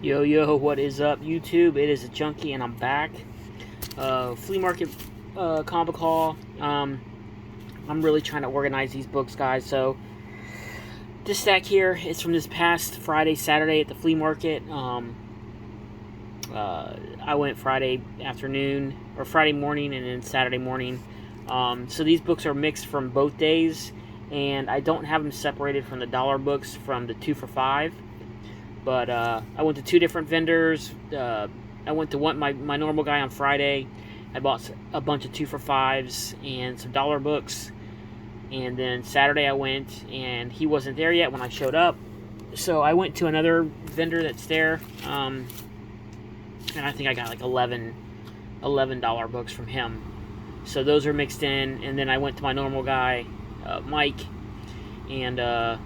Yo, yo, what is up, YouTube? It is a Junkie, and I'm back. Flea market comic haul. I'm really trying to organize these books, guys. So, this stack here is from this past Friday, Saturday at the flea market. I went Friday afternoon, or Friday morning, and then Saturday morning. So, these books are mixed from both days, and I don't have them separated from the dollar books from the 2 for $5. But I went to two different vendors. I went to my normal guy on Friday. I bought a bunch of 2 for $5s and some dollar books. And then Saturday I went, and he wasn't there yet when I showed up. So I went to another vendor that's there. And I think I got like $11 books from him. So those are mixed in. And then I went to my normal guy, Mike, and I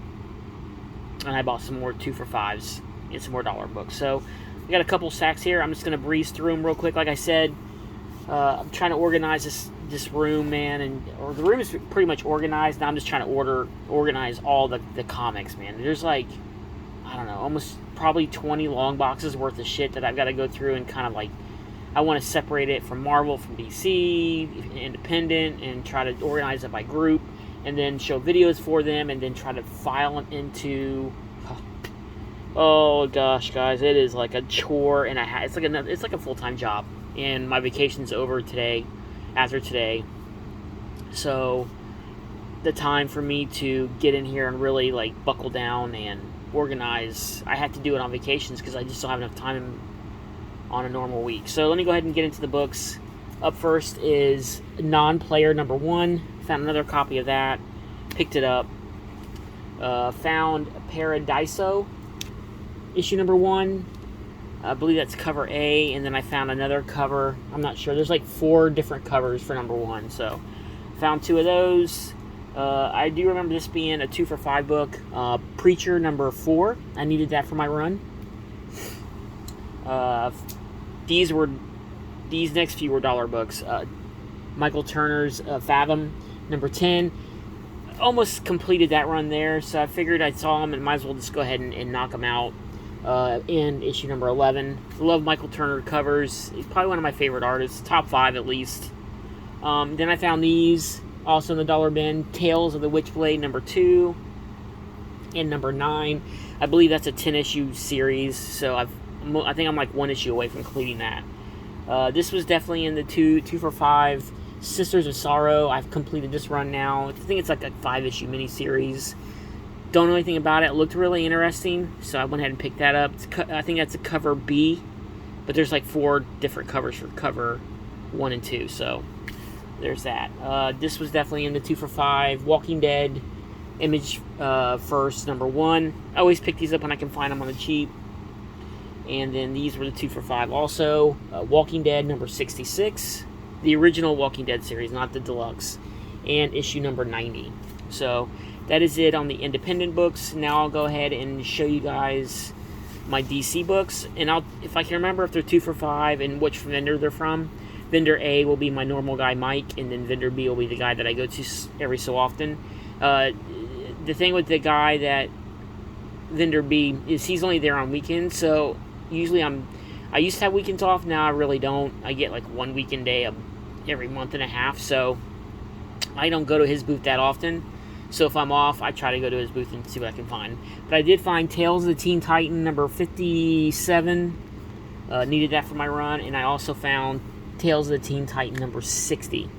bought some more 2 for $5s and some more dollar books. So we got a couple stacks here. I'm just going to breeze through them real quick. Like I said, I'm trying to organize this room, man, or the room is pretty much organized. Now I'm just trying to organize all the comics, man. There's like, I don't know, almost probably 20 long boxes worth of shit that I've got to go through and kind of like, I want to separate it from Marvel, from DC, independent, and try to organize it by group, and then show videos for them, and then try to file them into. Oh gosh, guys, it is like a chore and it's like a full-time job. And my vacation's over today, after today. So the time for me to get in here and really like buckle down and organize, I had to do it on vacations because I just don't have enough time on a normal week. So let me go ahead and get into the books. Up first is Non-Player number 1. Found another copy of that. Picked it up. Found Paradiso, issue number 1. I believe that's cover A, and then I found another cover. I'm not sure. There's like 4 different covers for number 1. So found 2 of those. I do remember this being a 2 for $5 book. Preacher number 4. I needed that for my run. These next few were dollar books. Michael Turner's Fathom number 10. Almost completed that run there, so I figured I saw them and might as well just go ahead and knock them out in issue number 11. I love Michael Turner covers. He's probably one of my favorite artists, top 5 at least. Then I found these also in the dollar bin. Tales of the Witchblade number 2 and number 9. I believe that's a 10-issue series, so I think I'm like 1 issue away from completing that. This was definitely in the 2 for $5. Sisters of Sorrow. I've completed this run now. I think it's like a 5-issue miniseries. Don't know anything about it. It looked really interesting, so I went ahead and picked that up. I think that's a cover B, but there's like 4 different covers for cover 1 and 2, so there's that. This was definitely in the 2 for $5. Walking Dead, Image First, number 1. I always pick these up when I can find them on the cheap. And then these were the 2 for $5 also. Walking Dead, number 66. The original Walking Dead series, not the deluxe. And issue number 90. So that is it on the independent books. Now I'll go ahead and show you guys my DC books. And if I can remember if they're 2 for $5 and which vendor they're from. Vendor A will be my normal guy, Mike. And then vendor B will be the guy that I go to every so often. The thing with the guy that vendor B is he's only there on weekends. So usually I used to have weekends off. Now I really don't. I get like 1 weekend day every month and a half. So I don't go to his booth that often. So if I'm off, I try to go to his booth and see what I can find. But I did find Tales of the Teen Titan number 57. Needed that for my run. And I also found Tales of the Teen Titan number 60.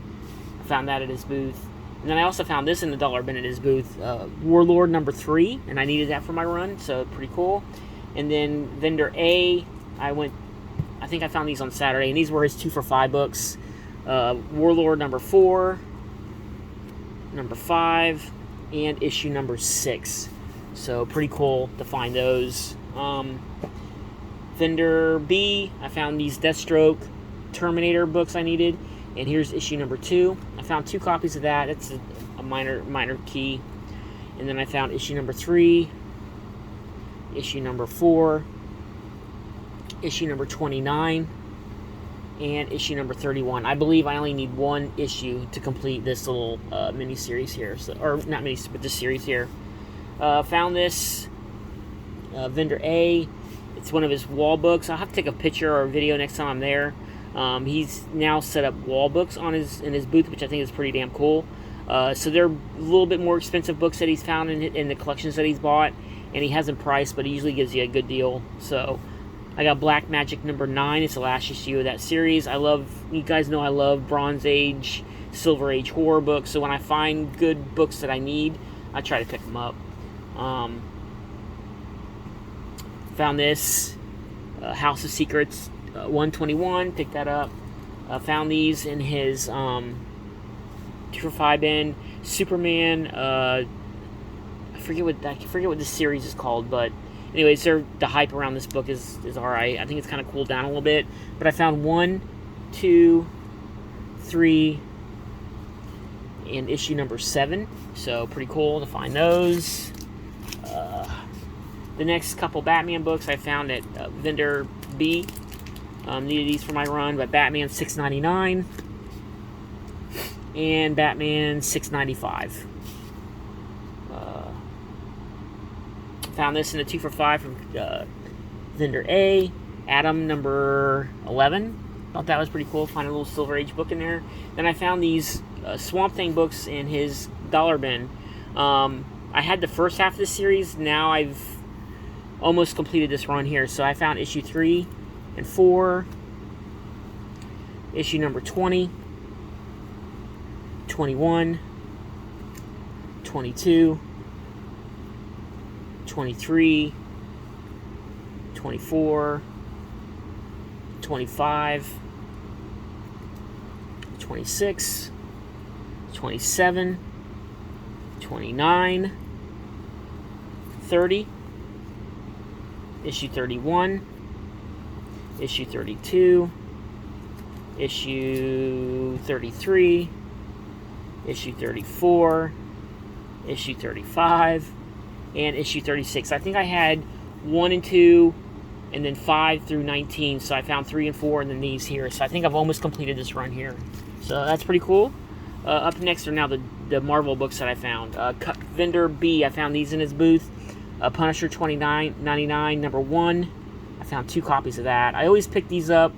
I found that at his booth. And then I also found this in the dollar bin at his booth. Warlord number 3. And I needed that for my run. So pretty cool. And then vendor A, I think I found these on Saturday. And these were his 2 for $5 books. Warlord number 4. Number 5. And issue number 6. So pretty cool to find those. Vendor B, I found these Deathstroke Terminator books I needed. And here's issue number 2. I found 2 copies of that. It's a minor key. And then I found issue number 3. Issue number 4. Issue number 29. And issue number 31. I believe I only need 1 issue to complete this little mini-series here. So, or not mini, but this series here. Found this vendor A It's one of his wall books. I'll have to take a picture or a video next time I'm there. He's now set up wall books on in his booth, which I think is pretty damn cool. So they're a little bit more expensive books that he's found in the collections that he's bought, and he has them priced, but he usually gives you a good deal. So I got Black Magic #9. It's the last issue of that series. You guys know I love Bronze Age, Silver Age horror books, so when I find good books that I need, I try to pick them up. Found this, House of Secrets 121, picked that up. Found these in his 2-for-5 bin. Superman, I forget what the series is called, but anyways, the hype around this book is alright. I think it's kind of cooled down a little bit. But I found 1, 2, 3, and issue number 7. So pretty cool to find those. The next couple Batman books I found at vendor B. Needed these for my run, but Batman $6.99 and Batman $6.95. Found this in a 2-for-5 from vendor A. Adam #11. Thought that was pretty cool. Find a little Silver Age book in there. Then I found these Swamp Thing books in his dollar bin. I had the first half of the series. Now I've almost completed this run here. So I found issue 3 and 4, issue number 20, 21, 22, 23, 24, 25, 26, 27, 29, 30, issue 31, issue 32, issue 33, issue 34, issue 35, and issue 36. I think I had 1 and 2, and then 5 through 19, so I found 3 and 4, and then these here. So I think I've almost completed this run here. So that's pretty cool. Up next are now the Marvel books that I found. Vendor B, I found these in his booth. Punisher $29.99, #1. I found 2 copies of that. I always pick these up,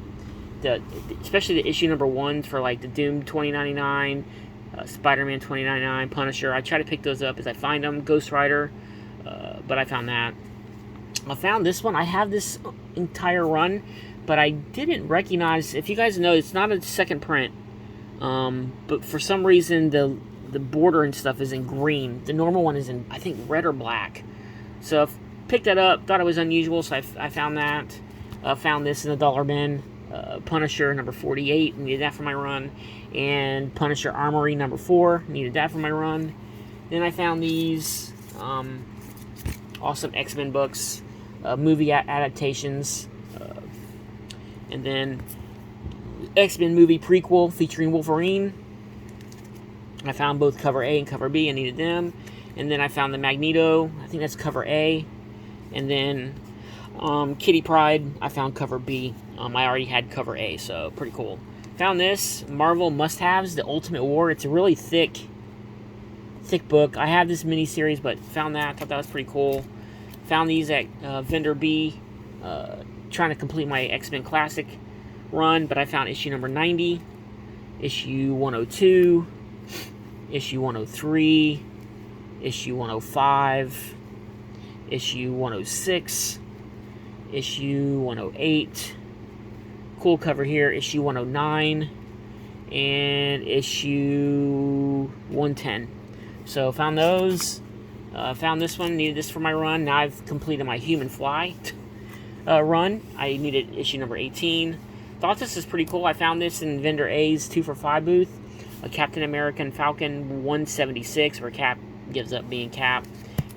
especially the issue number 1 for like the Doom $20.99, Spider-Man $20.99, Punisher. I try to pick those up as I find them. Ghost Rider, but I found that. I found this one. I have this entire run, but I didn't recognize. If you guys know, it's not a second print, but for some reason the border and stuff is in green. The normal one is in, I think, red or black. So I picked that up. Thought it was unusual, so I found that. Found this in the dollar bin. Punisher #48, needed that for my run, and Punisher Armory #4, needed that for my run. Then I found these awesome X-Men books, movie adaptations, and then X-Men movie prequel featuring Wolverine. I found both cover A and cover B. I needed them. And then I found the Magneto. I think that's cover A. And then Kitty Pryde, I found cover B. I already had cover A, so pretty cool. Found this Marvel Must-Haves, The Ultimate War. It's a really thick book. I have this mini-series, but found that. Thought that was pretty cool. Found these at vendor B. Trying to complete my X-Men Classic run, but I found issue number 90, issue 102, issue 103, issue 105, issue 106, issue 108, cool cover here, issue 109, and issue 110. So found those. Found this one, needed this for my run. Now I've completed my Human Fly run. I needed issue number 18. Thought this was pretty cool. I found this in vendor A's 2-for-5 booth. A Captain America and Falcon 176, where Cap gives up being Cap.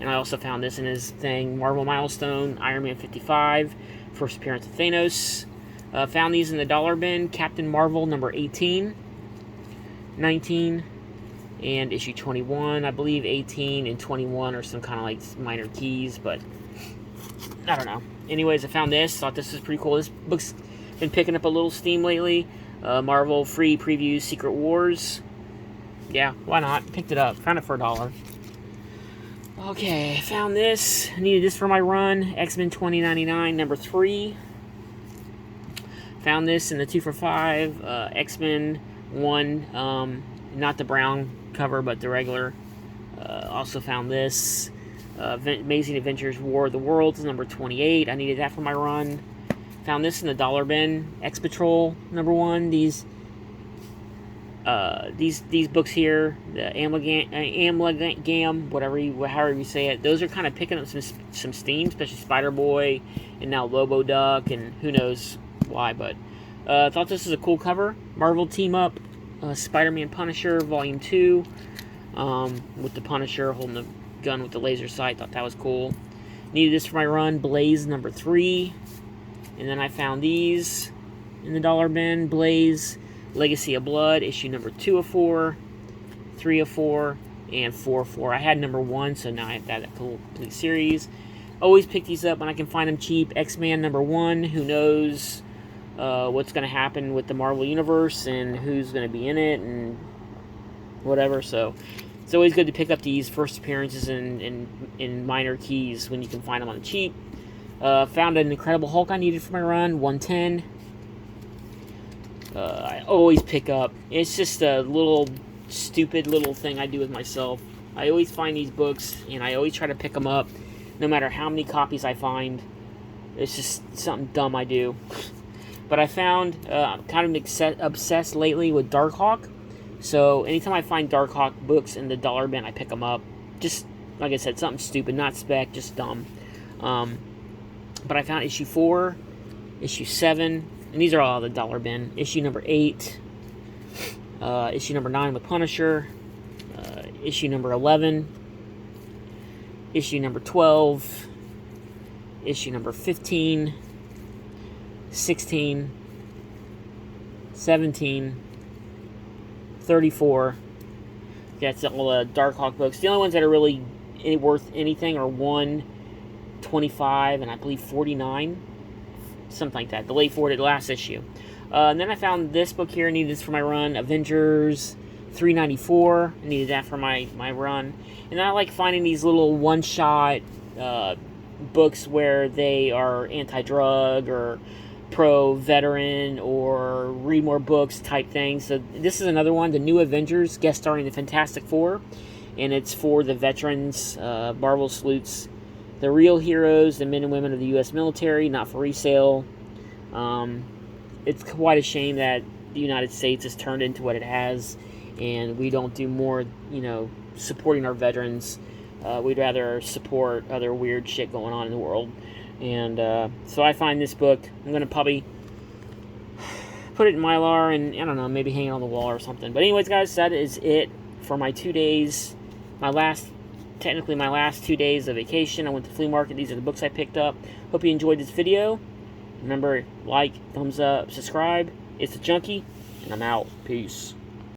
And I also found this in his thing, Marvel Milestone, Iron Man 55, first appearance of Thanos. Found these in the dollar bin, Captain Marvel number 18, 19, and issue 21. I believe 18 and 21 are some kind of like minor keys, but I don't know. Anyways, I found this. Thought this was pretty cool. This book's been picking up a little steam lately. Marvel free previews, Secret Wars. Yeah, why not? Picked it up. Found it for $1. Okay, I found this. I needed this for my run. X-Men 2099, number 3. Found this in the 2 for $5. X-Men 1, not the brown cover, but the regular. Also found this. Amazing Adventures War of the Worlds, number 28. I needed that for my run. Found this in the dollar bin. X-Patrol, number 1. These books here, the Amalgam, however you say it, those are kind of picking up some steam, especially Spider-Boy and now Lobo Duck, and who knows why, but I thought this was a cool cover. Marvel Team Up, Spider-Man Punisher, Volume 2, with the Punisher holding the gun with the laser sight. Thought that was cool. Needed this for my run. Blaze, number 3. And then I found these in the dollar bin. Blaze, Legacy of Blood, issue number 2 of 4, 3 of 4, and 4 of 4. I had number 1, so now I have that complete series. Always pick these up when I can find them cheap. X-Man number 1, who knows what's going to happen with the Marvel Universe and who's going to be in it and whatever. So it's always good to pick up these first appearances in minor keys when you can find them on the cheap. Found an Incredible Hulk I needed for my run, 110. I always pick up. It's just a little stupid little thing I do with myself. I always find these books and I always try to pick them up, no matter how many copies I find. It's just something dumb I do. But I found I'm kind of obsessed lately with Darkhawk. So anytime I find Darkhawk books in the dollar bin, I pick them up. Just like I said, something stupid, not spec, just dumb. But I found issue 4, issue 7. And these are all the dollar bin. Issue number 8. Issue number 9 with Punisher. Issue number 11. Issue number 12. Issue number 15. 16. 17. 34. That's all the Darkhawk books. The only ones that are really worth anything are 125 and I believe 49. Something like that. The last issue. And then I found this book here. I needed this for my run. Avengers 394. I needed that for my run. And I like finding these little one-shot books where they are anti-drug or pro-veteran or read more books type things. So this is another one. The New Avengers, guest starring the Fantastic Four. And it's for the veterans. Marvel salutes the real heroes, the men and women of the U.S. military, not for resale. It's quite a shame that the United States has turned into what it has, and we don't do more, supporting our veterans. We'd rather support other weird shit going on in the world. And so I find this book. I'm going to probably put it in Mylar and, I don't know, maybe hang it on the wall or something. But anyways, guys, that is it for my 2 days. Technically my last 2 days of vacation. I went to the flea market. These are the books I picked up. Hope you enjoyed this video. Remember, like, thumbs up, subscribe. It's the Junkie, and I'm out. Peace.